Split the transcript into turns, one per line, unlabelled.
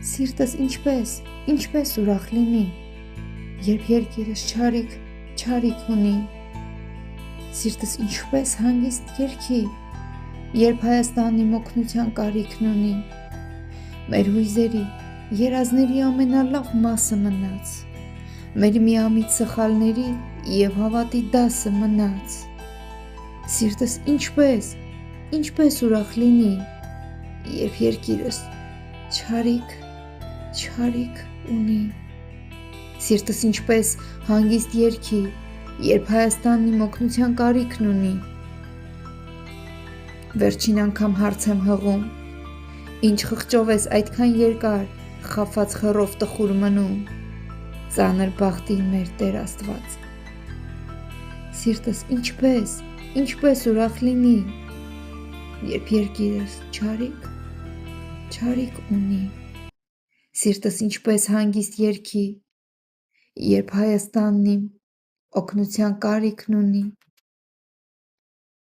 Սիրտս ինչպես ուրախ լինի, երբ երկիրս չարիք ունի, սիրտս ինչպես հանգիստ երգի, երբ Հայաստանն իմ օգնության կարիքն ունի, մեր հույզերի, երազների ամենալավ մասը մնաց, մեր միամիտ սխալների և հավատի դասը մնաց, սիրտս ինչպես ուրախ լինի, երբ երկիրս չարիք ունի, սիրտս ինչպես հանգիստ երգի, երբ Հայաստանն իմ օգնության կարիքն ունի, վերջին անգամ հարց եմ հղում, ինչ խղճով ես այդքան երկար, խաբված խռով տխուր մնում, ծանր բախտին մեր Տեր Աստված, սիրտս ինչպես ուրախ լինի, երբ երկիրս չարիք ունի, սիրտս ինչպես հանգիստ երգի, երբ Հայաստանն իմ օգնության կարիքն ունի,